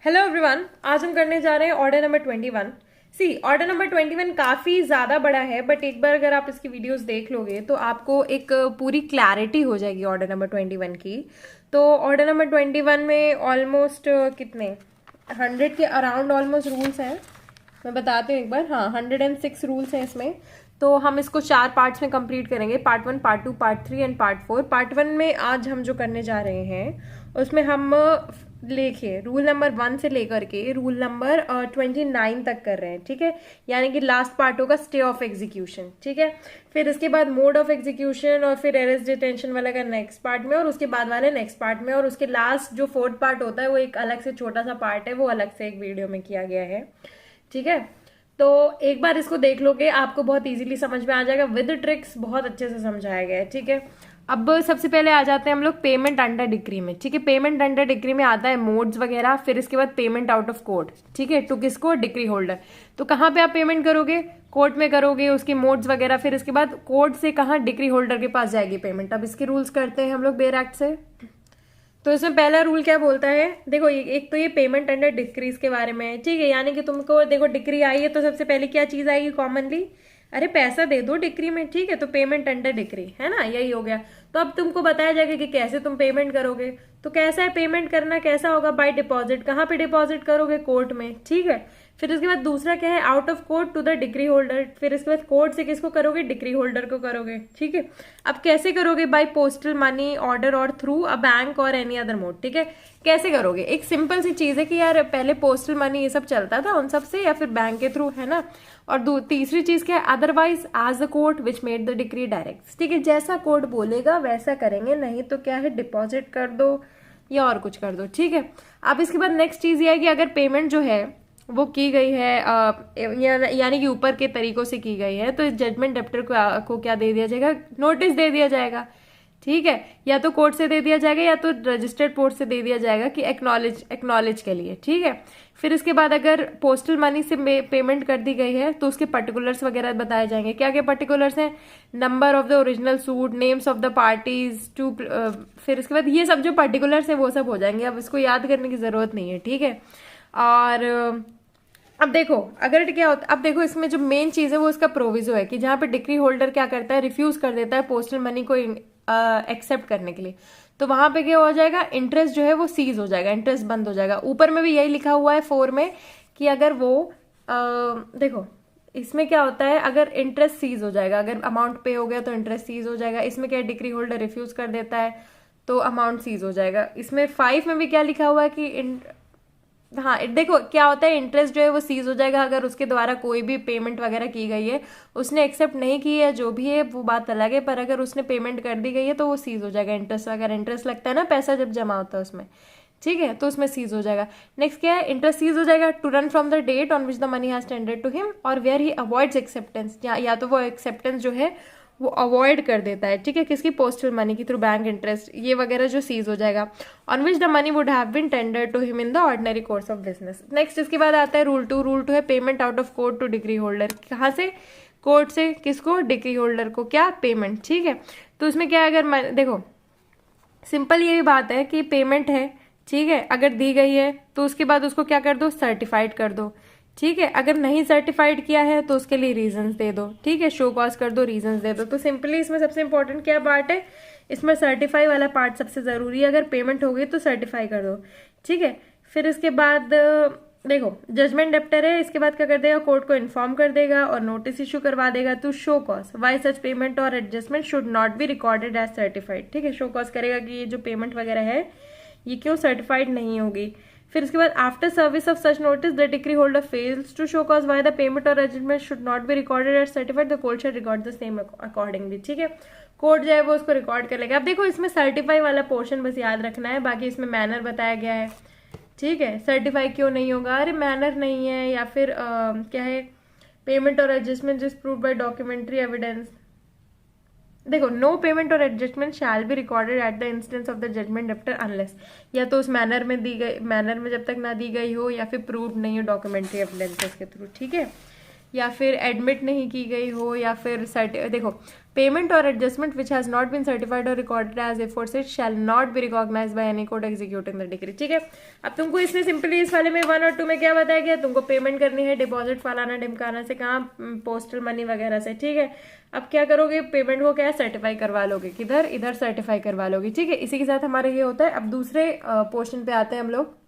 Hello everyone, आज हम करने जा रहे हैं ऑर्डर नंबर 21। ऑर्डर नंबर 21 काफ़ी ज़्यादा बड़ा है, बट एक बार अगर आप इसकी वीडियोस देख लोगे तो आपको एक पूरी क्लैरिटी हो जाएगी ऑर्डर नंबर 21 की। तो ऑर्डर नंबर 21 में ऑलमोस्ट कितने 100 के अराउंड ऑलमोस्ट रूल्स हैं। मैं बताती हूँ एक बार। हाँ, 106 रूल्स हैं इसमें। तो हम इसको 4 पार्ट्स में कंप्लीट करेंगे, part 1, part 2, part 3 and part 4। Part 1 में आज हम जो करने जा रहे हैं उसमें हम देखिए रूल नंबर 1 से लेकर के रूल नंबर 29 तक कर रहे हैं, ठीक है। यानी कि लास्ट पार्ट होगा स्टे ऑफ एग्जीक्यूशन, ठीक है। फिर इसके बाद मोड ऑफ एग्जीक्यूशन और फिर एरेस्ट डिटेंशन वाला का नेक्स्ट पार्ट में, और उसके बाद वाले नेक्स्ट पार्ट में, और उसके लास्ट जो 4th पार्ट होता है वो एक अलग से छोटा सा पार्ट है, वो अलग से एक वीडियो में किया गया है, ठीक है। तो एक बार इसको देख लोगे आपको बहुत इजीली समझ में आ जाएगा, विद ट्रिक्स बहुत अच्छे से समझाया गया है, ठीक है। अब सबसे पहले आ जाते हैं हम लोग पेमेंट अंडर डिक्री में, ठीक है। पेमेंट अंडर डिक्री में आता है मोड्स वगैरह, फिर इसके बाद पेमेंट आउट ऑफ कोर्ट, ठीक है, टू किसको, डिक्री होल्डर। तो कहाँ पे आप पेमेंट करोगे, कोर्ट में करोगे, उसके मोड्स वगैरह, फिर इसके बाद कोर्ट से कहाँ, डिक्री होल्डर के पास जाएगी पेमेंट। अब इसके रूल्स करते हैं हम लोग बेयर एक्ट से। तो इसमें पहला रूल क्या बोलता है, देखो एक तो ये पेमेंट अंडर डिक्रीज के बारे में है, ठीक है। यानी कि तुमको देखो डिक्री आई है तो सबसे पहले क्या चीज आएगी कॉमनली, अरे पैसा दे दो डिक्री में, ठीक है। तो पेमेंट अंडर डिक्री है ना, यही हो गया। तो अब तुमको बताया जाएगा कि कैसे तुम पेमेंट करोगे। तो कैसा है पेमेंट करना, कैसा होगा, बाय डिपॉजिट। कहाँ पे डिपॉजिट करोगे, कोर्ट में, ठीक है। फिर उसके बाद दूसरा क्या है, out of court to the decree holder. फिर इसके बाद कोर्ट से किसको करोगे, डिक्री होल्डर को करोगे, ठीक है। अब कैसे करोगे, बाय पोस्टल मनी ऑर्डर और थ्रू अ बैंक और एनी अदर मोड, ठीक है। कैसे करोगे, एक सिंपल सी चीज है कि यार पहले पोस्टल मनी ये सब चलता था उन सब से, या फिर बैंक के थ्रू, है ना। और तीसरी चीज क्या है, otherwise as the court which made the decree direct, ठीक है। जैसा कोर्ट बोलेगा वैसा करेंगे, नहीं तो क्या है डिपॉजिट कर दो या और कुछ कर दो, ठीक है। अब इसके बाद नेक्स्ट चीज ये है कि अगर पेमेंट जो है वो की गई है यानी कि ऊपर के तरीकों से की गई है, तो इस जजमेंट डेप्टर को क्या दे दिया जाएगा, नोटिस दे दिया जाएगा, ठीक है। या तो कोर्ट से दे दिया जाएगा या तो रजिस्टर्ड पोर्ट से दे दिया जाएगा कि एक्नॉलेज के लिए, ठीक है। फिर इसके बाद अगर पोस्टल मनी से पेमेंट कर दी गई है तो उसके पर्टिकुलर्स वगैरह बताए जाएंगे। क्या क्या पर्टिकुलर्स हैं, number of the original suit, names of the parties to, फिर इसके बाद ये सब जो पर्टिकुलर्स है वो सब हो जाएंगे। अब इसको याद करने की जरूरत नहीं है, ठीक है। और अब देखो अगर क्या होता, अब देखो इसमें जो मेन चीज है वो इसका प्रोविजो है कि जहां पे डिक्री होल्डर क्या करता है, रिफ्यूज कर देता है पोस्टल मनी को एक्सेप्ट करने के लिए, तो वहां पे क्या हो जाएगा, इंटरेस्ट जो है वो सीज हो जाएगा, इंटरेस्ट बंद हो जाएगा। ऊपर में भी यही लिखा हुआ है 4 में कि अगर वो देखो इसमें क्या होता है, अगर इंटरेस्ट सीज हो जाएगा, अगर अमाउंट पे हो गया तो इंटरेस्ट सीज हो जाएगा। इसमें क्या डिक्री होल्डर रिफ्यूज कर देता है तो अमाउंट सीज हो जाएगा। इसमें 5 में भी क्या लिखा हुआ है कि हाँ देखो क्या होता है, इंटरेस्ट जो है वो सीज हो जाएगा अगर उसके द्वारा कोई भी पेमेंट वगैरह की गई है, उसने एक्सेप्ट नहीं की है जो भी है वो बात अलग है, पर अगर उसने पेमेंट कर दी गई है तो वो सीज हो जाएगा। इंटरेस्ट वगैरह, इंटरेस्ट लगता है ना पैसा जब जमा होता है उसमें, ठीक है, तो उसमें सीज हो जाएगा। नेक्स्ट क्या है, इंटरेस्ट सीज हो जाएगा to run from the date on which the money has tendered to him और वेयर ही अवॉइड्स एक्सेप्टेंस, या तो वो एक्सेप्टेंस जो है वो अवॉइड कर देता है, ठीक है, किसकी, पोस्टल मनी की, थ्रू बैंक इंटरेस्ट ये वगैरह जो सीज हो जाएगा, on which the money would have been tendered to him in the ordinary course of business. Next इसके बाद आता है रूल 2। रूल 2 है payment out of court to decree holder. कहाँ से, कोर्ट से, किसको, डिक्री होल्डर को क्या, पेमेंट, ठीक है। तो उसमें क्या है, अगर देखो सिंपल ये बात है कि पेमेंट है, ठीक है, अगर दी गई है तो उसके बाद उसको क्या कर दो, सर्टिफाइड कर दो, ठीक है। अगर नहीं सर्टिफाइड किया है तो उसके लिए रीजंस दे दो, ठीक है, शो कॉज कर दो, रीजंस दे दो। तो सिंपली इसमें सबसे इंपॉर्टेंट क्या पार्ट है, इसमें सर्टिफाई वाला पार्ट सबसे जरूरी है। अगर पेमेंट हो गई तो सर्टिफाई कर दो, ठीक है। फिर इसके बाद देखो जजमेंट डेप्टर है, इसके बाद क्या कर देगा, कोर्ट को इन्फॉर्म कर देगा और नोटिस इशू करवा देगा to show cause why such payment और adjustment should not be recorded as certified, ठीक है। शो कॉज करेगा कि ये जो पेमेंट वगैरह है ये क्यों सर्टिफाइड नहीं होगी। फिर इसके बाद after service of such notice the decree holder fails to show cause why the payment और adjustment should not be recorded as certified, the court shall record the same accordingly, ठीक है। कोर्ट जो है वो उसको रिकॉर्ड कर लेगा। अब देखो इसमें सर्टिफाई वाला पोर्शन बस याद रखना है, बाकी इसमें मैनर बताया गया है, ठीक है। सर्टिफाई क्यों नहीं होगा, अरे मैनर नहीं है, या फिर क्या है, पेमेंट और adjustment is prove by documentary evidence. देखो नो पेमेंट और adjustment shall be recorded at the instance of the judgment debtor unless, या तो उस मैनर में दी गई, मैनर में जब तक ना दी गई हो या फिर प्रूव नहीं हो डॉक्यूमेंट्री एविडेंसेस के थ्रू, ठीक है। या फिर एडमिट नहीं की गई हो, या फिर देखो, पेमेंट और adjustment which has not been certified और recorded as aforesaid shall not be recognized by any court executing the decree. ठीक है, अब तुमको इसमें सिंपली इस वाले में 1 और 2 में क्या बताया गया, तुमको पेमेंट करनी है डिपॉजिट फलाना ढिमकाना से, कहाँ, पोस्टल मनी वगैरह से। ठीक है, अब क्या करोगे, पेमेंट को क्या सर्टिफाई करवा लोगे, किधर, इधर सर्टिफाई करवा लोगे। ठीक है, इसी के साथ हमारा ये होता है। अब दूसरे पोर्शन पे आते हैं हम लोग।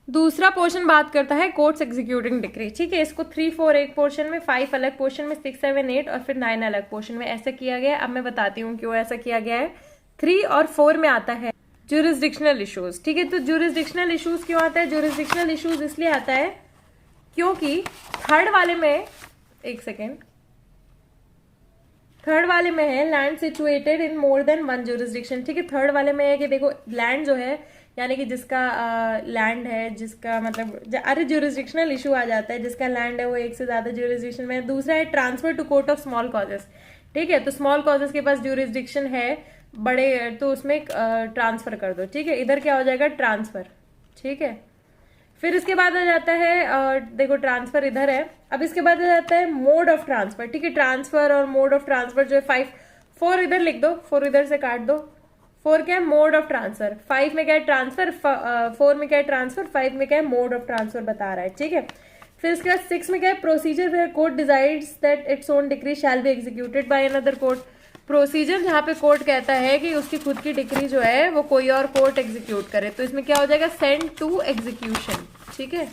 दूसरा पोर्शन बात करता है कोर्ट्स एग्जीक्यूटिंग डिक्री। ठीक है, इसको 3, 4 एक पोर्शन में, 5 अलग पोर्शन में, 6, 7, 8 और फिर 9 अलग पोर्शन में ऐसा किया गया है। अब मैं बताती हूँ क्यों ऐसा किया गया है। 3 और 4 में आता है ज्यूरिसडिक्शनल इश्यूज। ठीक है, तो ज्यूरिसडिक्शनल इश्यूज क्यों आता है, ज्यूरिसडिक्शनल इश्यूज इसलिए आता है क्योंकि थर्ड वाले में, एक सेकेंड, थर्ड वाले में है land situated in more than 1 jurisdiction. ठीक है, थर्ड वाले में है कि देखो लैंड जो है, यानी कि जिसका लैंड है, जिसका मतलब, अरे ज्यूरिसडिक्शनल इशू आ जाता है, जिसका लैंड है वो एक से ज्यादा ज्यूरिसडिक्शन में। दूसरा है transfer to court of small causes. ठीक है, तो स्मॉल कॉजेस के पास ज्यूरिसडिक्शन है, बड़े तो उसमें ट्रांसफर कर दो। ठीक है, इधर क्या हो जाएगा, ट्रांसफर। ठीक है, फिर इसके बाद आ जाता है देखो ट्रांसफर इधर है। अब इसके बाद आ जाता है मोड ऑफ ट्रांसफर। ठीक है, ट्रांसफर और मोड ऑफ ट्रांसफर जो है 5, 4 इधर लिख दो, 4 इधर से काट दो। 4 क्या है, मोड ऑफ ट्रांसफर। 5 में क्या है, ट्रांसफर। 4 में क्या है, ट्रांसफर। 5 में क्या है, मोड ऑफ ट्रांसफर बता रहा है। ठीक है, फिर इसके बाद 6 में क्या है, procedure where court decides that its own decree shall be executed by another court. Procedure जहां पे कोर्ट कहता है कि उसकी खुद की डिक्री जो है वो कोई और कोर्ट एग्जीक्यूट करे, तो इसमें क्या हो जाएगा, सेंड टू एग्जीक्यूशन। ठीक है,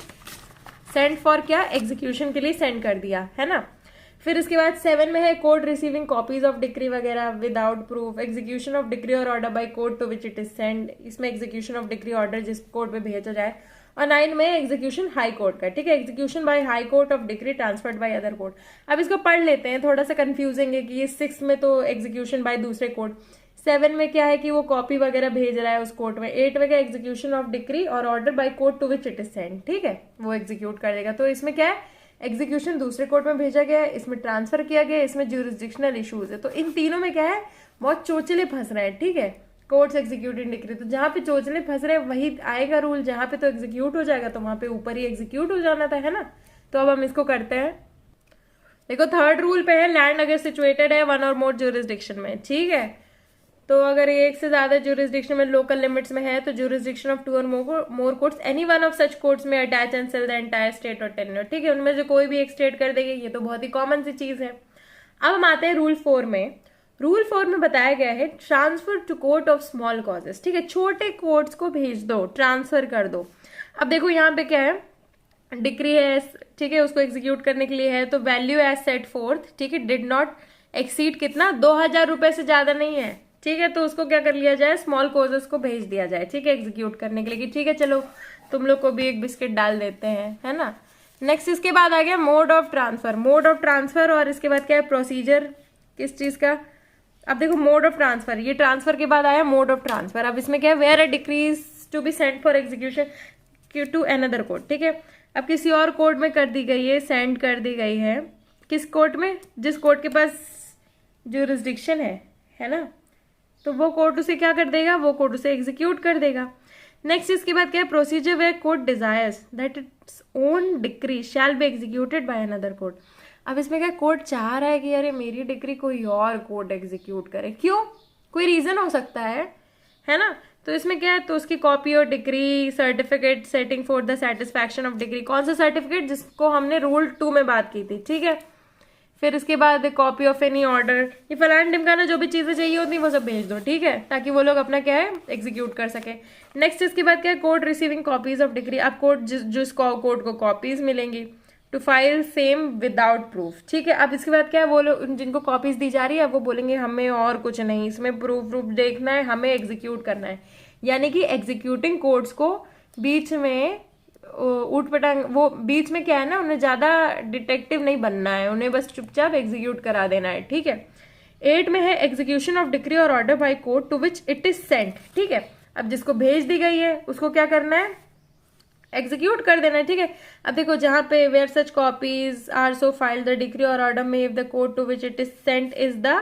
सेंड फॉर क्या, एग्जीक्यूशन के लिए सेंड कर दिया है ना। फिर इसके बाद 7 में है court receiving copies of decree वगैरह without proof, execution of decree और order by court to which it is send. इसमें एग्जीक्यूशन ऑफ डिक्री ऑर्डर जिस कोर्ट में भेजा जाए। और 9 में एग्जीक्यूशन हाई कोर्ट का। ठीक है, execution by high court of decree transferred by other court. अब इसको पढ़ लेते हैं, थोड़ा सा कंफ्यूजिंग है कि ये 6 में तो एग्जीक्यूशन बाय दूसरे कोर्ट, 7 में क्या है कि वो कॉपी वगैरह भेज रहा है उस कोर्ट में, 8 में क्या, एग्जीक्यूशन ऑफ डिक्री और order by court to which it is send. ठीक है, वो एग्जीक्यूट कर देगा। तो इसमें क्या है, एग्जीक्यूशन दूसरे कोर्ट में भेजा गया है, इसमें ट्रांसफर किया गया है, इसमें ज्यूरिसडिक्शनल इश्यूज है। तो इन तीनों में क्या है, बहुत चोचले फंस रहे हैं। ठीक है, कोर्ट्स एग्जीक्यूटिंग डिक्री, तो जहां पे चोचले फंस रहे हैं वही आएगा रूल, जहां पे तो एग्जीक्यूट हो जाएगा तो वहां पे ऊपर ही एग्जीक्यूट हो जाना था, है ना। तो अब हम इसको करते हैं। देखो थर्ड रूल पे है, लैंड अगर सिचुएटेड है 1 और मोर ज्यूरिसडिक्शन में। ठीक है, तो अगर एक से ज्यादा ज्यूरिसडिक्शन में लोकल लिमिट्स में है तो ज्यूरिसडिक्शन ऑफ 2 और more courts, any one of such courts में attach and sell the entire state और टेरिटरी। ठीक है, उनमें से कोई भी एक स्टेट कर देगी, ये तो बहुत ही कॉमन सी चीज है। अब हम आते हैं रूल 4 में। रूल 4 में बताया गया है transfer to court of small causes. ठीक है, छोटे कोर्ट्स को भेज दो, ट्रांसफर कर दो। अब देखो यहाँ पे क्या है, डिक्री है, ठीक है, उसको एग्जीक्यूट करने के लिए है, तो वैल्यू एज सेट फोर्थ, ठीक है, डिड नॉट एक्सीड कितना, 2000 रुपए से ज्यादा नहीं है। ठीक है, तो उसको क्या कर लिया जाए, स्मॉल कॉजेस को भेज दिया जाए। ठीक है, एग्जीक्यूट करने के लिए कि ठीक है चलो तुम लोग को भी एक बिस्किट डाल देते हैं, है ना। नेक्स्ट इसके बाद आ गया mode of transfer. Mode of transfer और इसके बाद क्या है, प्रोसीजर किस चीज का। अब देखो मोड ऑफ ट्रांसफर, ये ट्रांसफर के बाद आया मोड ऑफ ट्रांसफर। अब इसमें क्या है, where a decree's to be send for execution to another court. ठीक है, अब किसी और कोर्ट में कर दी गई है, सेंड कर दी गई है, किस कोर्ट में, जिस कोर्ट के पास ज्यूरिसडिक्शन है ना, तो वो कोर्ट उसे क्या कर देगा, वो कोर्ट उसे एग्जीक्यूट कर देगा। नेक्स्ट इसके बाद क्या है, procedure where court desires that its own decree shall be executed by another court. अब इसमें क्या, कोर्ट चाह रहा है कि अरे मेरी डिक्री कोई और कोर्ट एग्जीक्यूट करे, क्यों, कोई रीजन हो सकता है ना। तो इसमें क्या है, तो उसकी कॉपी और decree, certificate setting for the satisfaction of decree, कौन सा सर्टिफिकेट, जिसको हमने रूल 2 में बात की थी। ठीक है, फिर इसके बाद कॉपी ऑफ एनी ऑर्डर, ये फलान टिमकाना जो भी चीजें चाहिए होती वो सब भेज दो। ठीक है, ताकि वो लोग अपना क्या है, एग्जीक्यूट कर सके। नेक्स्ट इसके बाद क्या है, court receiving copies of decree. अब कोर्ट जिस कोर्ट को कॉपीज मिलेंगी to file same without proof. ठीक है, अब इसके बाद क्या है, वो लोग जिनको कॉपीज दी जा रही है वो बोलेंगे हमें और कुछ नहीं, इसमें प्रूफ देखना है, हमें एग्जीक्यूट करना है। यानी कि एग्जीक्यूटिंग कोर्ट्स को बीच में ऊट पटांग, वो बीच में क्या है ना, उन्हें ज्यादा डिटेक्टिव नहीं बनना है, उन्हें बस चुपचाप एग्जीक्यूट करा देना है। ठीक है, 8 में है एग्जीक्यूशन ऑफ डिक्री और order by court to which it is sent. ठीक है, अब जिसको भेज दी गई है उसको क्या करना है, एग्जीक्यूट कर देना है। ठीक है, अब देखो जहां पे where such copies are so file the decree और ऑर्डर में if the court to which it is sent is the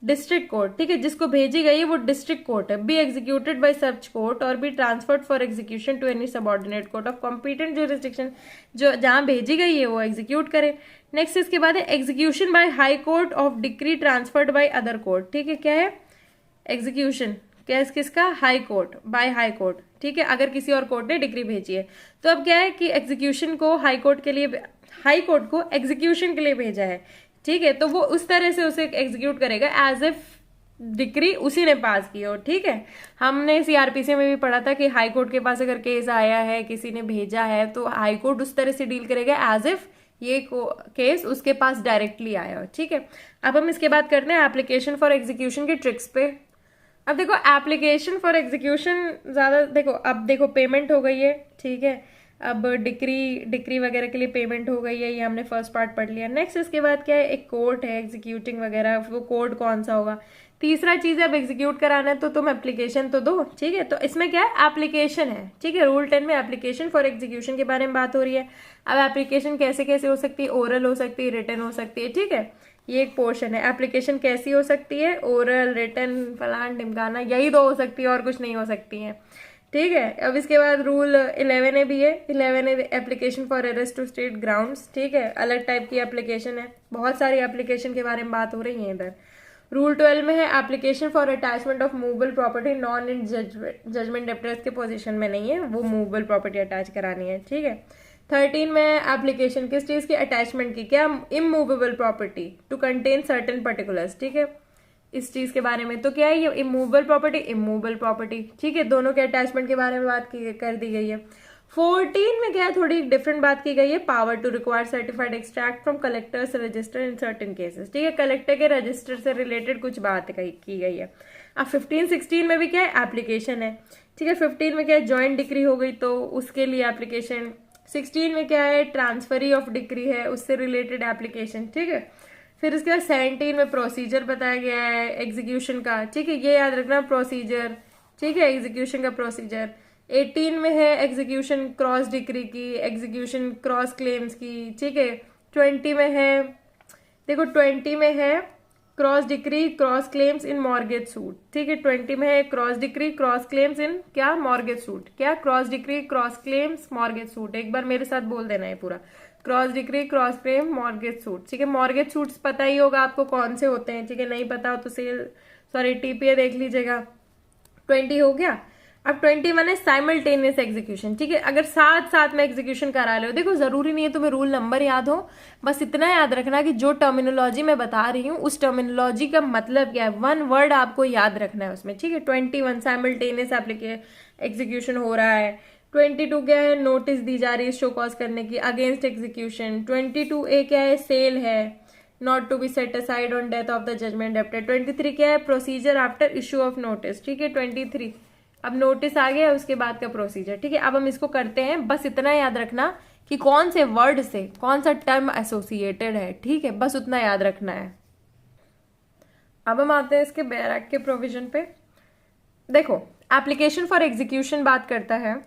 district court, ठीक है, जिसको भेजी गई है वो डिस्ट्रिक्ट कोर्ट है, be executed by such court और be transferred for execution to any subordinate court of competent jurisdiction, जो जहां भेजी गई है वो एग्जीक्यूट करे। नेक्स्ट इसके बाद है execution by high court of decree transferred by other court, ठीक है, क्या है एग्जीक्यूशन, क्या है किसका, high court, by high court, ठीक है, अगर किसी और कोर्ट ने डिग्री भेजी है। तो अब क्या है कि एग्जीक्यूशन को हाई कोर्ट के लिए, हाई कोर्ट को एग्जीक्यूशन के लिए भेजा है, ठीक है, तो वो उस तरह से उसे एग्जीक्यूट करेगा एज इफ डिग्री उसी ने पास की हो, ठीक है। हमने सीआरपीसी में भी पढ़ा था कि हाई कोर्ट के पास अगर केस आया है, किसी ने भेजा है, तो हाई कोर्ट उस तरह से डील करेगा एज इफ ये केस उसके पास डायरेक्टली आया हो, ठीक है। अब हम इसके बाद करते हैं एप्लीकेशन फॉर एग्जीक्यूशन की ट्रिक्स पे। अब देखो एप्लीकेशन फॉर एग्जीक्यूशन ज्यादा, देखो अब देखो पेमेंट हो गई है, ठीक है, अब डिक्री वगैरह के लिए पेमेंट हो गई है, ये हमने फर्स्ट पार्ट पढ़ लिया। नेक्स्ट इसके बाद क्या है, एक कोर्ट है एग्जीक्यूटिंग वगैरह, वो कोर्ट कौन सा होगा। तीसरा चीज है अब एग्जीक्यूट कराना है तो तुम एप्लीकेशन तो दो, ठीक है, तो इसमें क्या है एप्लीकेशन है, ठीक है, रूल 10 में एप्लीकेशन फॉर एग्जीक्यूशन के बारे में बात हो रही है। अब एप्लीकेशन कैसे कैसे हो सकती है, ओरल हो सकती है, रिटन हो सकती है, ठीक है, ये एक पोर्शन है। एप्लीकेशन कैसी हो सकती है, ओरल, रिटन, फलान ढिमकाना, यही दो हो सकती है और कुछ नहीं हो सकती है, ठीक है। अब इसके बाद रूल 11 भी है, 11 है application for arrest to state grounds, ठीक है, अलग टाइप की एप्लीकेशन है, बहुत सारी एप्लीकेशन के बारे में बात हो रही है इधर। रूल 12 में है application for attachment of movable property non in judgment debtors के पोजीशन में नहीं है, वो मूवेबल प्रॉपर्टी अटैच करानी है, ठीक है। 13 में एप्लीकेशन किस चीज की, अटैचमेंट की, क्या, immovable property to contain certain particulars, ठीक है, इस चीज के बारे में। तो क्या है ये इमूवेबल प्रॉपर्टी, इमूवेबल प्रॉपर्टी, ठीक है, दोनों के अटैचमेंट के बारे में बात कर दी गई है। 14 में क्या है, थोड़ी डिफरेंट बात की गई है, power to require certified extract from collector's register in certain cases, ठीक है, कलेक्टर के रजिस्टर से रिलेटेड कुछ बात की गई है। अब 15-16 में भी क्या है, एप्लीकेशन है, ठीक है, 15 में क्या है, ज्वाइंट डिक्री हो गई तो उसके लिए एप्लीकेशन। 16 में क्या है, ट्रांसफरी ऑफ डिक्री है, उससे रिलेटेड एप्लीकेशन, ठीक है। फिर उसके बाद 17 में प्रोसीजर बताया गया है एग्जीक्यूशन का, ठीक है, ये याद रखना प्रोसीजर, ठीक है, एग्जीक्यूशन का प्रोसीजर। 18 में है एग्जीक्यूशन क्रॉस डिक्री की, एग्जीक्यूशन क्रॉस क्लेम्स की, ठीक है। 20 में है, देखो 20 में है क्रॉस डिक्री क्रॉस क्लेम्स इन मॉर्गेज सूट, ठीक है, 20 में है क्रॉस डिक्री क्रॉस क्लेम्स इन क्या, मॉर्गेज सूट, क्या, cross decree cross claims mortgage suit, एक बार मेरे साथ बोल देना है पूरा, cross decree cross claim mortgage suit, ठीक है। मॉर्गेज सूट्स पता ही होगा आपको कौन से होते हैं, ठीक है, नहीं पता हो तो टीपीए देख लीजिएगा। 20 हो गया। अब 21 है साइमल्टेनियस एग्जीक्यूशन, ठीक है, अगर साथ साथ में एग्जीक्यूशन करा लो, देखो जरूरी नहीं है तुम्हें रूल नंबर याद हो, बस इतना याद रखना कि जो टर्मिनोलॉजी मैं बता रही हूँ उस टर्मिनोलॉजी का मतलब क्या है, वन वर्ड आपको याद रखना है उसमें, ठीक है। 21 साइमल्टेनियस एग्जीक्यूशन हो रहा है। 22 क्या है, नोटिस दी जा रही है शो कॉज करने की अगेंस्ट एग्जीक्यूशन। 22A क्या है, सेल है, not to be set aside on death of the judgment debtor. 23 क्या है, procedure after issue of notice, ठीक है। 23 अब नोटिस आ गया उसके बाद का प्रोसीजर, ठीक है। अब हम इसको करते हैं, बस इतना याद रखना कि कौन से वर्ड से कौन सा टर्म एसोसिएटेड है, ठीक है, बस उतना याद रखना है। अब हम आते हैं इसके बैरक के प्रोविजन पे। देखो एप्लीकेशन फॉर एग्जीक्यूशन बात करता है,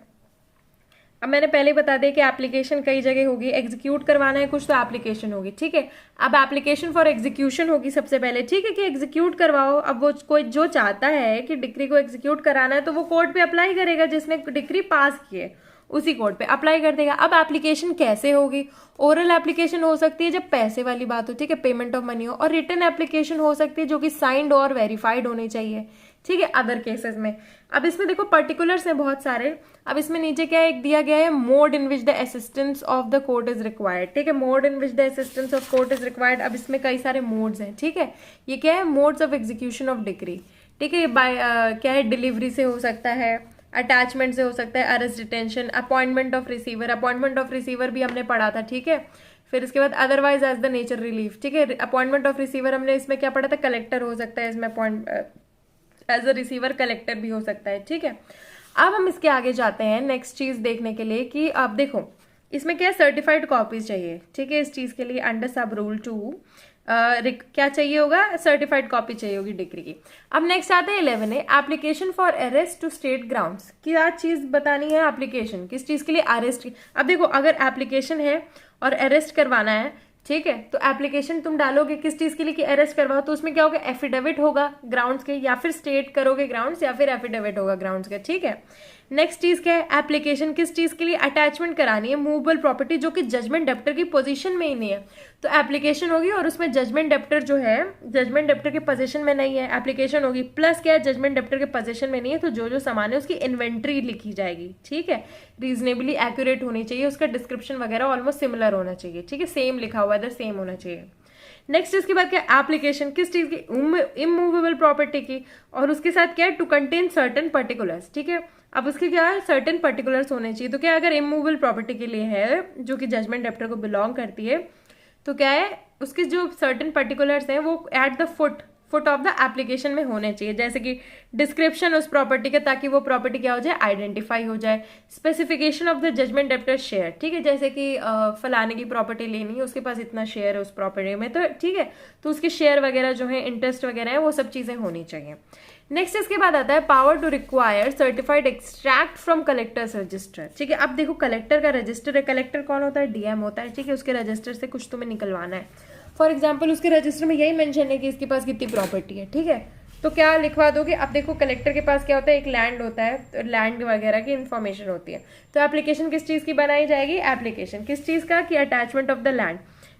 अब मैंने पहले बता दिया कि एप्लीकेशन कई जगह होगी, एग्जीक्यूट करवाना है कुछ तो एप्लीकेशन होगी, ठीक है। अब एप्लीकेशन फॉर एग्जीक्यूशन होगी सबसे पहले, ठीक है, कि एग्जीक्यूट करवाओ। अब वो कोई जो चाहता है कि डिक्री को एग्जीक्यूट कराना है तो वो कोर्ट पे अप्लाई करेगा, जिसने डिक्री पास की है उसी कोर्ट पे अप्लाई कर देगा। अब एप्लीकेशन कैसे होगी, ओरल एप्लीकेशन हो सकती है जब पैसे वाली बात हो, ठीक है, पेमेंट ऑफ मनी हो, और रिटन एप्लीकेशन हो सकती है जो कि साइंड और वेरीफाइड होनी चाहिए, ठीक है, अदर केसेस में। अब इसमें देखो पर्टिकुलर्स हैं बहुत सारे। अब इसमें नीचे क्या एक दिया गया है, mode in which the assistance of the court is required, ठीक है, mode in which the assistance of court is required. अब इसमें कई सारे मोड्स हैं, ठीक है, ये क्या है, modes of execution of decree, ठीक है, बाय क्या है, डिलीवरी से हो सकता है, अटैचमेंट से हो सकता है, arrest detention, appointment of receiver, appointment of receiver भी हमने पढ़ा था, ठीक है। फिर इसके बाद otherwise as the nature relief, ठीक है, अपॉइंटमेंट ऑफ रिसीवर हमने इसमें क्या पढ़ा था, कलेक्टर हो सकता है इसमें, appoint as a receiver collector भी हो सकता है, ठीक है। अब हम इसके आगे जाते हैं नेक्स्ट चीज देखने के लिए कि अब देखो इसमें क्या सर्टिफाइड कॉपीज चाहिए, ठीक है, इस चीज के लिए अंडर सब रूल 2 क्या चाहिए होगा, सर्टिफाइड कॉपी चाहिए होगी डिग्री की। अब नेक्स्ट आते हैं 11 है application for arrest to state grounds. क्या चीज बतानी है, एप्लीकेशन किस चीज के लिए, अरेस्ट की। अब देखो अगर एप्लीकेशन है और अरेस्ट करवाना है ठीक है। तो एप्लीकेशन तुम डालोगे किस चीज के लिए कि अरेस्ट करवाओ, तो उसमें क्या होगा, एफिडेविट होगा ग्राउंड्स के, या फिर स्टेट करोगे ग्राउंड्स, या फिर एफिडेविट होगा ग्राउंड्स के। ठीक है। नेक्स्ट चीज क्या है, एप्लीकेशन किस चीज के लिए, अटैचमेंट करानी है मूवेबल प्रॉपर्टी जो कि जजमेंट डेप्टर की पोजीशन में ही नहीं है, तो एप्लीकेशन होगी और उसमें जजमेंट डेप्टर जो है जजमेंट डेप्टर के पोजीशन में नहीं है, एप्लीकेशन होगी। प्लस क्या है, जजमेंट डेप्टर के पोजीशन में नहीं है तो जो जो सामान है उसकी इन्वेंट्री लिखी जाएगी। ठीक है। रीजनेबली एक्यूरेट होनी चाहिए, उसका डिस्क्रिप्शन वगैरह ऑलमोस्ट सिमिलर होना चाहिए। ठीक है, सेम लिखा हुआ है, सेम होना चाहिए। नेक्स्ट इसके बाद क्या, एप्लीकेशन किस चीज की, इमूवेबल प्रॉपर्टी की, और उसके साथ क्या है, टू कंटेन सर्टेन पर्टिकुलर्स। ठीक है। अब उसके क्या है, सर्टेन पर्टिकुलर्स होने चाहिए। तो क्या, अगर इमूवेबल प्रॉपर्टी के लिए है जो कि जजमेंट डेप्टर को बिलोंग करती है, तो क्या है, उसके जो सर्टेन पर्टिकुलर्स हैं वो at the foot of the application में होने चाहिए, जैसे कि डिस्क्रिप्शन उस प्रॉपर्टी का, ताकि वो प्रॉपर्टी क्या हो जाए, आइडेंटिफाई हो जाए। Specification of the judgment debtor share. ठीक है, जैसे कि फलाने की प्रॉपर्टी लेनी है, उसके पास इतना शेयर है उस प्रॉपर्टी में, तो ठीक है, तो उसके शेयर वगैरह जो है, इंटरेस्ट वगैरह है, वो सब चीजें होनी चाहिए। नेक्स्ट इसके बाद आता है power to require certified extract from collector's register. ठीक है। अब देखो कलेक्टर का रजिस्टर है, कलेक्टर कौन होता है, डीएम होता है। ठीक है, उसके रजिस्टर से कुछ तुम्हें निकलवाना है। फॉर एग्जाम्पल उसके रजिस्टर में यही मेंशन है कि इसके पास कितनी प्रॉपर्टी है। ठीक है, तो क्या लिखवा दोगे, अब देखो कलेक्टर के पास क्या होता है, एक लैंड होता है, तो लैंड वगैरह की इन्फॉर्मेशन होती है। तो एप्लीकेशन किस चीज की बनाई जाएगी, एप्लीकेशन किस चीज का, कि attachment of the land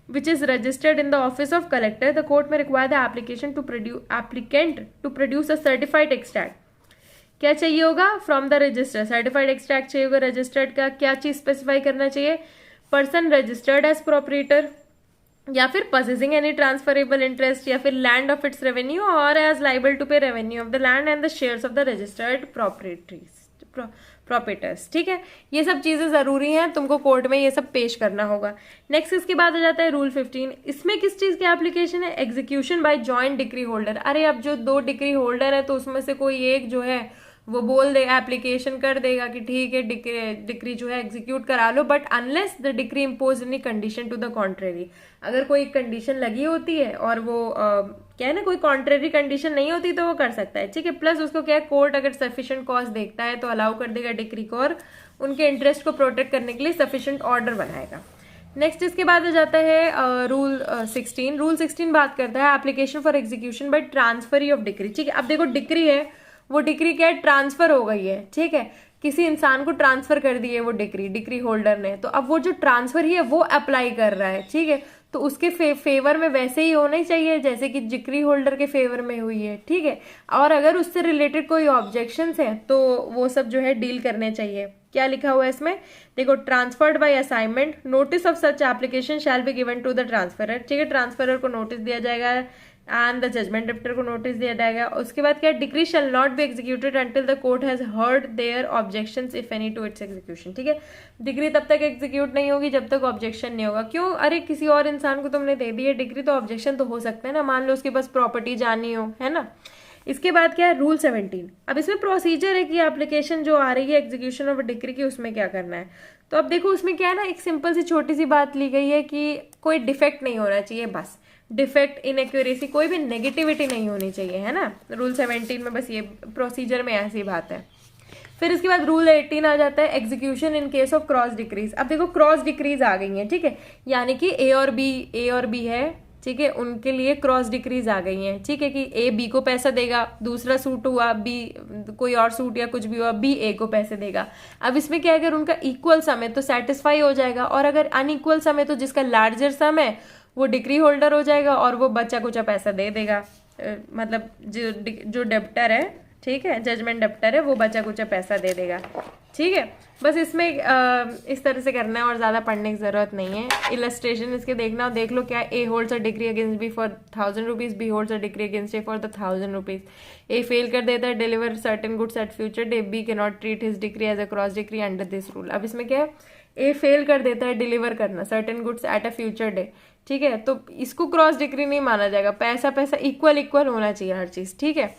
which is registered in the office of collector. The court may require the applicant to produce a certified extract. क्या चाहिए होगा, from the register, certified extract चाहिए होगा रजिस्टर्ड का। क्या चीज स्पेसिफाई करना चाहिए, पर्सन रजिस्टर्ड एज प्रोपरेटर, या फिर possessing any transferable interest, या फिर लैंड ऑफ इट्स रेवेन्यू, और एज लाइबल टू पे revenue of the land and the shares of the registered properties. ठीक है, ये सब चीजें जरूरी हैं, तुमको कोर्ट में ये सब पेश करना होगा। नेक्स्ट इसके बाद आ जाता है रूल 15। इसमें किस चीज की एप्लीकेशन है, execution bye joint decree holder. अरे अब जो 2 डिक्री होल्डर है तो उसमें से कोई एक जो है वो बोल दे, एप्लीकेशन कर देगा कि ठीक है डिक्री जो है एग्जीक्यूट करा लो, but unless the decree impose any condition to the contrary. अगर कोई कंडीशन लगी होती है और वो क्या है ना, कोई कॉन्ट्रेरी कंडीशन नहीं होती तो वो कर सकता है। ठीक है। प्लस उसको क्या है, कोर्ट अगर सफिशिएंट कॉज देखता है तो अलाउ कर देगा डिक्री को, और उनके इंटरेस्ट को प्रोटेक्ट करने के लिए सफिशिएंट ऑर्डर बनाएगा। नेक्स्ट इसके बाद आ जाता है रूल 16। रूल 16 बात करता है application for execution bye transferee of decree. ठीक है, अब देखो डिक्री है, वो डिक्री क्या है, ट्रांसफर हो गई है। ठीक है, किसी इंसान को ट्रांसफर कर दी है वो डिक्री होल्डर ने, तो अब वो जो ट्रांसफर ही है वो अप्लाई कर रहा है। ठीक है, तो उसके फेवर में वैसे ही होना ही चाहिए जैसे कि डिक्री होल्डर के फेवर में हुई है। ठीक है, और अगर उससे रिलेटेड कोई ऑब्जेक्शंस हैं तो वो सब जो है डील करने चाहिए। क्या लिखा हुआ है इसमें, देखो, transferred by assignment, notice of such application shall be given to the transferor. ठीक है, ट्रांसफरर को नोटिस दिया जाएगा एंड द जजमेंट डेप्टर को नोटिस दिया जाएगा। उसके बाद क्या, decree shall not be executed until the court has heard their objections if any to its execution. ठीक है, डिक्री तब तक एग्जीक्यूट नहीं होगी जब तक ऑब्जेक्शन नहीं होगा। क्यों, अरे किसी और इंसान को तुमने दे दी है डिक्री तो ऑब्जेक्शन तो हो सकता है ना, मान लो उसके पास प्रॉपर्टी जानी हो, है ना। इसके बाद क्या है, रूल 17। अब इसमें प्रोसीजर है कि एप्लीकेशन जो आ रही है एग्जीक्यूशन ऑफ डिक्री की, उसमें क्या करना है। तो अब देखो उसमें क्या है ना, एक सिंपल सी छोटी सी बात ली गई है कि कोई डिफेक्ट नहीं होना चाहिए, बस डिफेक्ट, इनएक्यूरेसी, कोई भी नेगेटिविटी नहीं होनी चाहिए, है ना। रूल 17 में बस ये प्रोसीजर में ऐसी बात है। फिर इसके बाद रूल 18 आ जाता है execution in case of cross decrease. अब देखो क्रॉस डिक्रीज आ गई हैं। ठीक है, यानी कि ए और बी है, ठीक है, उनके लिए क्रॉस डिक्रीज आ गई हैं। ठीक है, कि ए बी को पैसा देगा, दूसरा सूट हुआ, बी कोई और सूट या कुछ भी हुआ, बी ए को पैसे देगा। अब इसमें क्या है, अगर उनका इक्वल सम है तो सेटिस्फाई हो जाएगा, और अगर अनइक्वल सम है तो जिसका लार्जर सम है वो डिक्री होल्डर हो जाएगा और वो बचा कुचा पैसा दे देगा। मतलब जो डेप्टर है, ठीक है, जजमेंट डेप्टर है, वो बचा कुचा पैसा दे देगा। ठीक है, बस इसमें इस तरह से करना है और ज़्यादा पढ़ने की ज़रूरत नहीं है। इलस्ट्रेशन इसके देखना, देख लो क्या, A holds a decree against B for 1000 rupees, B holds a decree against A for the 1000 rupees. A fail कर देता है deliver certain goods at future day, B can not treat his decree as a cross decree under this rule. अब इसमें क्या है, ए fail कर देता है डिलीवर करना certain goods at a future day. ठीक है, तो इसको क्रॉस डिक्री नहीं माना जाएगा, पैसा इक्वल होना चाहिए हर चीज़। ठीक है,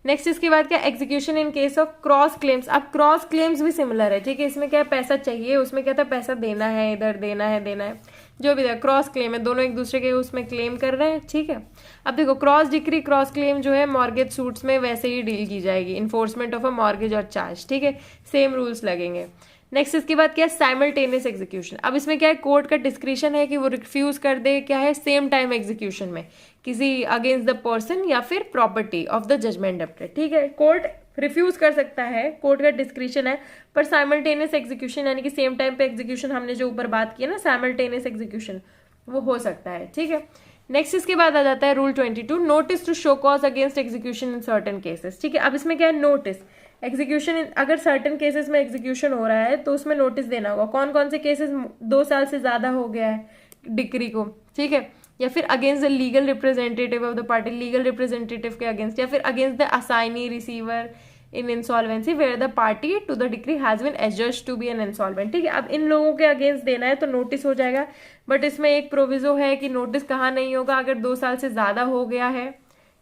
नेक्स्ट इसके बाद क्या, execution in case of cross claims. अब क्रॉस क्लेम्स भी सिमिलर है। ठीक है, इसमें क्या है, पैसा चाहिए, उसमें क्या था, पैसा देना है, इधर देना है, जो भी क्रॉस क्लेम है, दोनों एक दूसरे के उसमें क्लेम कर रहे हैं। ठीक है, अब देखो क्रॉस डिक्री क्रॉस क्लेम जो है मॉर्गेज सूट्स में वैसे ही डील की जाएगी, इन्फोर्समेंट ऑफ अ मॉर्गेज और चार्ज। ठीक है, सेम रूल्स लगेंगे। नेक्स्ट इसके बाद क्या है, साइमल्टेनियस एग्जीक्यूशन। अब इसमें क्या है, कोर्ट का डिस्क्रिशन है कि वो रिफ्यूज कर दे क्या है, सेम टाइम एग्जीक्यूशन में किसी अगेंस्ट द पर्सन या फिर property of the judgment debtor. ठीक है, कोर्ट रिफ्यूज कर सकता है, कोर्ट का डिस्क्रिशन है, पर साइमल्टेनियस एग्जीक्यूशन यानी कि सेम टाइम पे एग्जीक्यूशन, हमने जो ऊपर बात की है ना साइमल्टेनियस एग्जीक्यूशन, वो हो सकता है। ठीक है, नेक्स्ट इसके बाद आ जाता है rule 22, notice to show cause against execution in certain cases. ठीक है, अब इसमें क्या है, नोटिस एग्जीक्यूशन, अगर सर्टन केसेस में एग्जीक्यूशन हो रहा है तो उसमें नोटिस देना होगा। कौन कौन से केसेस 2 साल से ज्यादा हो गया है डिक्री को, ठीक है, या फिर against the legal representative of the party, legal representative के अगेंस्ट, या फिर against the assignee receiver in insolvency where the party to the decree has been adjust to be an insolvent. ठीक है, अब इन लोगों के अगेंस्ट देना है तो नोटिस हो जाएगा, बट इसमें एक प्रोविजो है कि नोटिस कहाँ नहीं होगा, अगर 2 साल से ज्यादा हो गया है।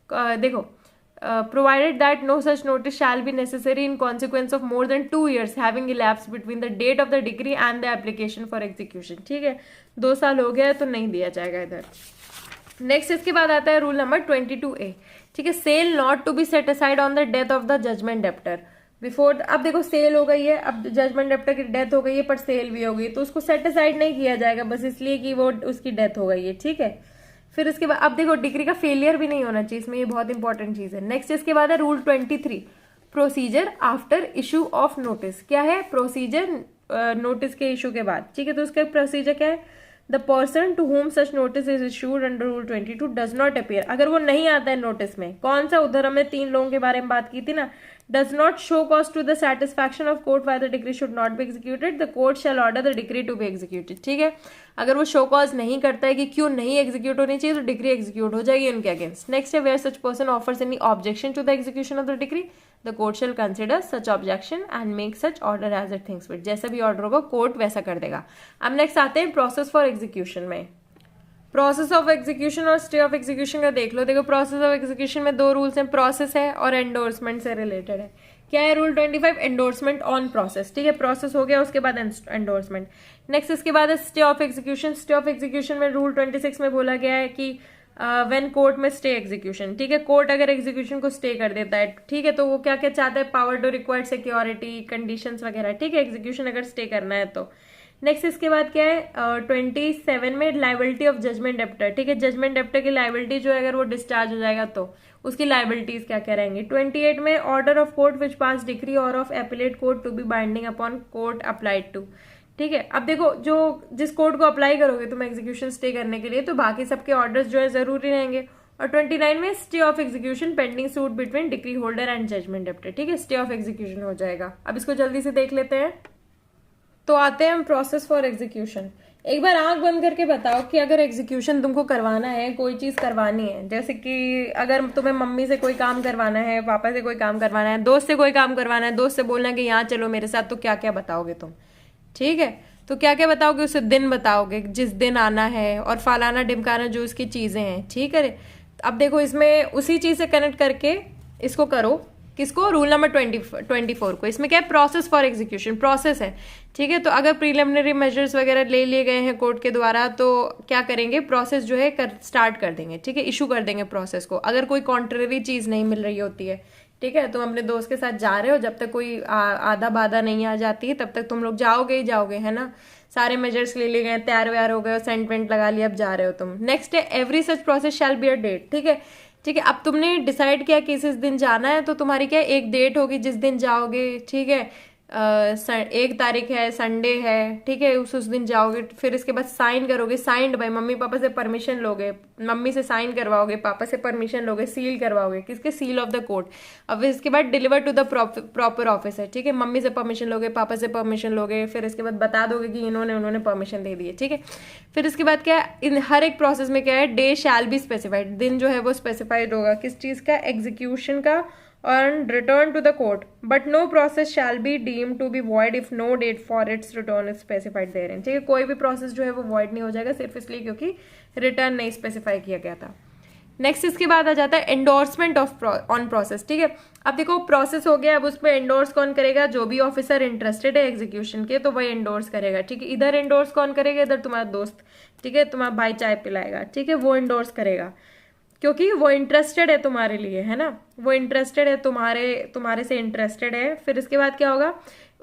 देखो, provided that no such notice shall be necessary in consequence of more than 2 years having elapsed between the date of the decree and the application for execution। ठीक है, 2 साल हो गया है तो नहीं दिया जाएगा इधर। नेक्स्ट इसके बाद आता है रूल नंबर 22A। ठीक है, sale not to be set aside on the death of the judgment debtor before. अब देखो सेल हो गई है, अब जजमेंट डेप्टर की डेथ हो गई है पर सेल भी हो गई, तो उसको सेट असाइड नहीं किया जाएगा बस इसलिए कि वो उसकी डेथ हो गई है। ठीक है, फिर इसके बाद अब देखो डिग्री का फेलियर भी नहीं होना चाहिए इसमें, ये बहुत इंपॉर्टेंट चीज है। नेक्स्ट इसके बाद है rule 23, procedure after issue of notice. क्या है प्रोसीजर नोटिस के इशू के बाद? ठीक है, तो उसका प्रोसीजर क्या है, the person to whom such notice is issued under rule 22 does not appear. अगर वो नहीं आता है नोटिस में, कौन सा, उधर हमने 3 लोगों के बारे में बात की थी ना, does not show cause to the satisfaction of court why the degree should not be executed, the court shall order the degree to be executed. ठीक है, अगर वो शो कॉज नहीं करता है कि क्यों नहीं एग्जीक्यूट होनी चाहिए, तो डिग्री एग्जीक्यूट हो जाएगी उनके अगेंस्ट। नेक्स्ट है where such person offers any objection to the execution of the degree, the court shall consider such objection and make such order as it thinks fit. जैसा भी order होगा court वैसा कर देगा। अब नेक्स्ट आते हैं प्रोसेस फॉर एग्जीक्यूशन में। प्रोसेस ऑफ एग्जीक्यूशन और स्टे ऑफ एग्जीक्यूशन का देख लो। देखो, प्रोसेस ऑफ एग्जीक्यूशन में 2 रूल्स हैं, प्रोसेस है और एंडोर्समेंट से रिलेटेड है। क्या है रूल 25, एंडोर्समेंट ऑन प्रोसेस। ठीक है, प्रोसेस हो गया, उसके बाद एंडोर्समेंट। नेक्स्ट इसके बाद है stay of execution. Stay of execution में रूल 26 में बोला गया है कि व्हेन कोर्ट में स्टे एग्जीक्यूशन। ठीक है, कोर्ट अगर एग्जीक्यूशन को स्टे कर देता है, ठीक है, तो वो क्या क्या चाहता है, power to required security, conditions वगैरह। ठीक है, एग्जीक्यूशन अगर स्टे करना है तो। नेक्स्ट इसके बाद क्या है 27 में लाइबिलिटी ऑफ जजमेंट डेप्टर। ठीक है, जजमेंट डेप्टर की लाइबिलिटी जो है अगर वो डिस्चार्ज हो जाएगा तो उसकी लाइबिलिटीज क्या क्या रहेंगी। 28 में order of court which pass decree और of appellate court to be binding upon court applied to. ठीक है, अब देखो जो जिस कोर्ट को अप्लाई करोगे तुम एग्जीक्यूशन स्टे करने के लिए, तो बाकी सबके ऑर्डर्स जो है जरूरी रहेंगे। और 29 में stay of execution pending suit between decree holder and judgment debtor. ठीक है, स्टे ऑफ एग्जीक्यूशन हो जाएगा। अब इसको जल्दी से देख लेते हैं। तो आते हैं हम प्रोसेस फॉर एग्जीक्यूशन। एक बार आंख बंद करके बताओ कि अगर एग्जीक्यूशन तुमको करवाना है, कोई चीज करवानी है, जैसे कि अगर तुम्हें मम्मी से कोई काम करवाना है, पापा से कोई काम करवाना है, दोस्त से कोई काम करवाना है, दोस्त से बोलना है कि यहाँ चलो मेरे साथ, तो क्या क्या बताओगे तुम? ठीक है, तो क्या क्या बताओगे, उसे दिन बताओगे जिस दिन आना है और फलाना ढिमकाना जो उसकी चीजें हैं। ठीक है, अब देखो इसमें उसी चीज से कनेक्ट करके इसको करो। किसको? रूल नंबर 24 को। इसमें क्या है, प्रोसेस फॉर एग्जीक्यूशन, प्रोसेस है। ठीक है, तो अगर प्रीलिमिनरी मेजर्स वगैरह ले लिए गए हैं कोर्ट के द्वारा, तो क्या करेंगे, प्रोसेस जो है स्टार्ट कर देंगे। ठीक है, इशू कर देंगे प्रोसेस को, अगर कोई कॉन्ट्ररी चीज नहीं मिल रही होती है। ठीक है, तुम अपने दोस्त के साथ जा रहे हो, जब तक कोई आधा बाधा नहीं आ जाती है तब तक तुम लोग जाओगे ही जाओगे, है ना। सारे मेजर्स ले लिए गए, तैयार व्यार हो गए, सेंट वेंट लगा लिया, अब जा रहे हो तुम। नेक्स्ट है every such process shall be a date. ठीक है, ठीक है, अब तुमने डिसाइड किया कि इस दिन जाना है, तो तुम्हारी क्या एक डेट होगी जिस दिन जाओगे। ठीक है, 1 तारीख है, संडे है। ठीक है, उस दिन जाओगे, फिर इसके बाद साइन करोगे, साइंड बाय, मम्मी पापा से परमिशन लोगे, मम्मी से साइन करवाओगे, पापा से परमिशन लोगे, सील करवाओगे, किसके? Seal of the court. अब इसके बाद deliver to the proper officer. ठीक है, मम्मी से परमिशन लोगे, पापा से परमिशन लोगे, फिर इसके बाद बता दोगे कि उन्होंने परमिशन दे दी है। ठीक है, फिर इसके बाद क्या है, इन हर एक प्रोसेस में क्या है, डे शैल बी स्पेसिफाइड, दिन जो है वो स्पेसिफाइड होगा, किस चीज का? एग्जीक्यूशन का। and return to the court, but no process shall be deemed to be void if no date for its return is specified therein। ठीक है, कोई भी प्रोसेस जो है वो void नहीं हो जाएगा सिर्फ इसलिए क्योंकि रिटर्न नहीं स्पेसिफाई किया गया था। नेक्स्ट इसके बाद आ जाता है एंडोर्समेंट ऑफ ऑन प्रोसेस। ठीक है, अब देखो प्रोसेस हो गया, अब उस पर एंडोर्स कौन करेगा? जो भी ऑफिसर इंटरेस्टेड है एग्जीक्यूशन के, तो वही एंडोर्स करेगा। ठीक है, इधर एंडोर्स कौन करेगा? इधर तुम्हारा दोस्त, ठीक है, तुम्हारा भाई चाय पिलाएगा। ठीक है, वो एंडोर्स करेगा क्योंकि वो इंटरेस्टेड है तुम्हारे लिए, है ना, वो इंटरेस्टेड है, तुम्हारे से इंटरेस्टेड है। फिर इसके बाद क्या होगा,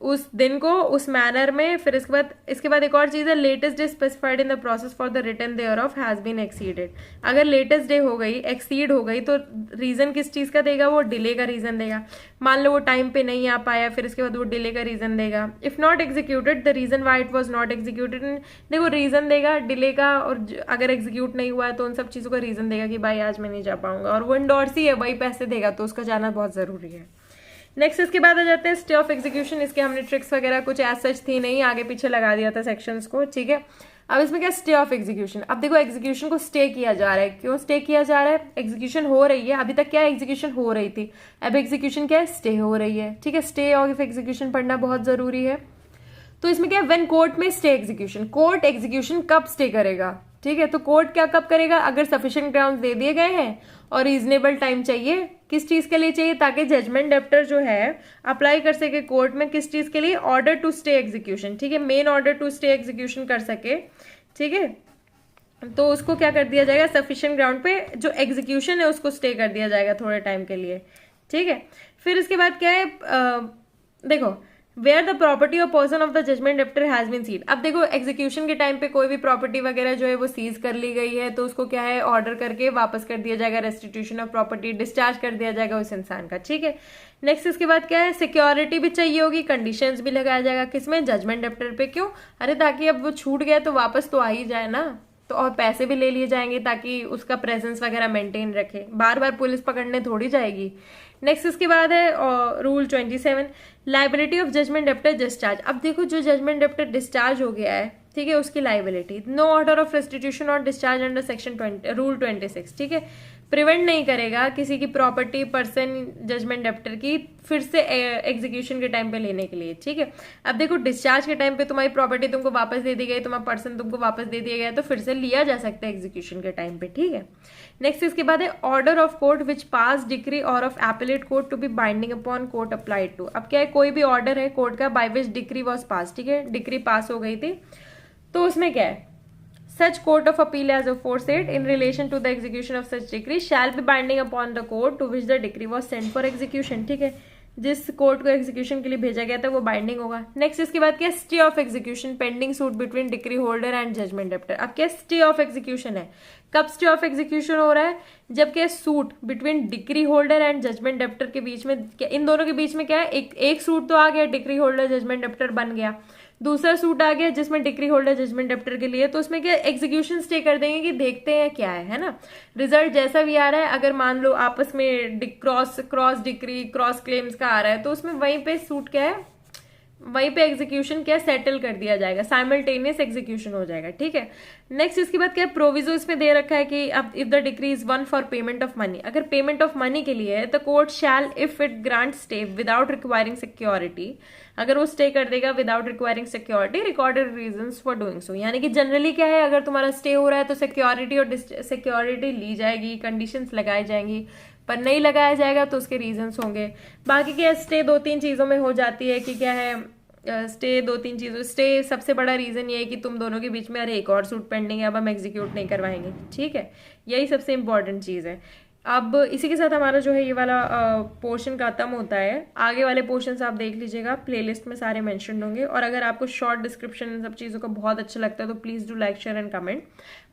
उस दिन को उस मैनर में, फिर इसके बाद एक और चीज़ है, latest day specified in the process for the return thereof has been exceeded. अगर लेटेस्ट डे हो गई, एक्सीड हो गई, तो रीज़न किस चीज़ का देगा, वो डिले का रीज़न देगा। मान लो वो टाइम पे नहीं आ पाया, फिर इसके बाद वो डिले का रीज़न देगा। If not executed, the reason why it was not executed, देखो रीज़न देगा डिले का, और अगर एग्जीक्यूट नहीं हुआ है तो उन सब चीज़ों का रीज़न देगा कि भाई आज मैं नहीं जा पाऊंगा, और वो इंडोर्सी है, वही पैसे देगा, तो उसका जाना बहुत ज़रूरी है। नेक्स्ट इसके बाद आ जाते हैं स्टे ऑफ एग्जीक्यूशन। इसके हमने ट्रिक्स वगैरह कुछ एज सच थी नहीं, आगे पीछे लगा दिया था सेक्शंस को, ठीक है। अब इसमें क्या, स्टे ऑफ एग्जीक्यूशन। अब देखो एग्जीक्यूशन को स्टे किया जा रहा है, क्यों स्टे किया जा रहा है, एग्जीक्यूशन हो रही है, अभी तक क्या एग्जीक्यूशन हो रही थी, अब एग्जीक्यूशन क्या है, स्टे हो रही है, ठीक है। स्टे ऑफ एग्जीक्यूशन पढ़ना बहुत जरूरी है। तो इसमें क्या है, व्हेन कोर्ट में स्टे एग्जीक्यूशन, कोर्ट एग्जीक्यूशन कब स्टे करेगा, ठीक है। तो कोर्ट क्या कब करेगा, अगर सफिशिएंट ग्राउंड दे दिए गए हैं और रीजनेबल टाइम चाहिए, किस चीज के लिए चाहिए, ताकि जजमेंट डेप्टर जो है अप्लाई कर सके कोर्ट में, किस चीज के लिए, ऑर्डर टू स्टे एग्जीक्यूशन, ठीक है, main order to stay execution कर सके, ठीक है। तो उसको क्या कर दिया जाएगा, सफिशिएंट ग्राउंड पे जो एग्जीक्यूशन है उसको स्टे कर दिया जाएगा थोड़े टाइम के लिए, ठीक है। फिर इसके बाद क्या है, देखो वेयर द प्रॉपर्टी और person of the judgment debtor has been seized. अब देखो एग्जीक्यूशन के टाइम पे कोई भी प्रॉपर्टी वगैरह जो है वो सीज कर ली गई है, तो उसको क्या है, ऑर्डर करके वापस कर दिया जाएगा, रेस्टिट्यूशन ऑफ प्रॉपर्टी, डिस्चार्ज कर दिया जाएगा उस इंसान का, ठीक है। नेक्स्ट इसके बाद क्या है, सिक्योरिटी भी चाहिए होगी, कंडीशंस भी लगाया जाएगा, किसमें, जजमेंट डेप्टर पे। क्यों, अरे ताकि अब वो छूट गया तो वापस तो आ ही जाए ना, तो और पैसे भी ले लिए जाएंगे ताकि उसका प्रेजेंस वगैरह मेंटेन रखे, बार बार पुलिस पकड़ने थोड़ी जाएगी। नेक्स्ट इसके बाद है rule 27, liability of judgment debtor discharge. अब देखो जो जजमेंट डेप्टर डिस्चार्ज हो गया है, ठीक है, उसकी liability, no order of restitution और डिस्चार्ज अंडर सेक्शन रूल 26, ठीक है, प्रिवेंट नहीं करेगा किसी की प्रॉपर्टी, पर्सन, जजमेंट डेप्टर की फिर से एग्जीक्यूशन के टाइम पे लेने के लिए, ठीक है। अब देखो डिस्चार्ज के टाइम पे तुम्हारी प्रॉपर्टी तुमको वापस दे दी गई, तुम्हारा पर्सन तुमको वापस दे दिया गया, तो फिर से लिया जा सकता है एग्जीक्यूशन के टाइम पे, ठीक है। नेक्स्ट इसके बाद है order of court which pass decree और of appellate court to be binding upon court applied to. अब क्या है, कोई भी ऑर्डर है कोर्ट का by which decree was pass, ठीक है, डिक्री पास हो गई थी, तो उसमें क्या है, such court of appeal as aforesaid in relation to the execution of such decree shall be binding upon the court to which the decree was sent for execution, ठीक है, जिस कोर्ट को एग्जीक्यूशन के लिए भेजा गया था वो बाइंडिंग होगा। नेक्स्ट इसके बाद क्या, stay of execution pending suit between decree holder and judgment debtor. अब क्या, स्टे ऑफ एग्जीक्यूशन है, कब स्टे ऑफ एग्जीक्यूशन हो रहा है, जब क्या suit between decree holder and judgment debtor के बीच में, इन दोनों के बीच में क्या है, एक सूट तो आ गया, डिक्री होल्डर जजमेंट डेप्टर बन गया, दूसरा सूट आ गया जिसमें डिक्री होल्डर जजमेंट डेप्टर के लिए, तो उसमें क्या एग्जीक्यूशन स्टे कर देंगे कि देखते हैं क्या है ना, रिजल्ट जैसा भी आ रहा है। अगर मान लो आपस में क्रॉस डिक्री क्रॉस क्लेम्स का आ रहा है, तो उसमें वहीं पे सूट क्या है, वहीं पे एग्जीक्यूशन क्या सेटल कर दिया जाएगा, साइमल्टेनियस एग्जीक्यूशन हो जाएगा, ठीक है। नेक्स्ट इसके बाद क्या, प्रोविजो इसमें दे रखा है कि अब if the decree is one for payment of money, अगर पेमेंट ऑफ मनी के लिए है the court shell if it grant stay without requiring security, अगर वो स्टे कर देगा without requiring security, recorded reasons for doing so. यानी कि जनरली क्या है, अगर तुम्हारा स्टे हो रहा है तो सिक्योरिटी और सिक्योरिटी ली जाएगी, कंडीशंस लगाई जाएंगी, पर नहीं लगाया जाएगा तो उसके रीजंस होंगे। बाकी क्या, स्टे दो तीन चीजों में हो जाती है कि क्या है, स्टे दो तीन चीजों, स्टे सबसे बड़ा रीजन ये है कि तुम दोनों के बीच में अरे एक और सूट पेंडिंग है, अब हम एग्जीक्यूट नहीं करवाएंगे, ठीक है, यही सबसे इंपॉर्टेंट चीज है। अब इसी के साथ हमारा जो है ये वाला पोर्शन खत्म होता है। आगे वाले पोर्शन आप देख लीजिएगा, प्लेलिस्ट में सारे मेंशन होंगे, और अगर आपको शॉर्ट डिस्क्रिप्शन इन सब चीज़ों का बहुत अच्छा लगता है तो please do like share and comment.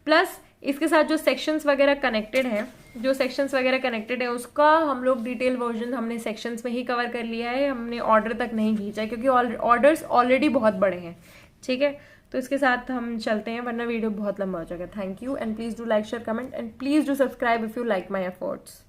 Plus इसके साथ जो सेक्शंस वगैरह कनेक्टेड है, उसका हम लोग डिटेल वर्जन हमने सेक्शंस में ही कवर कर लिया है, हमने ऑर्डर तक नहीं खींचा है क्योंकि ऑर्डर्स ऑलरेडी बहुत बड़े हैं, ठीक है। तो इसके साथ हम चलते हैं वरना वीडियो बहुत लंबा हो जाएगा। Thank you and please do like share comment and please do subscribe if you like my efforts.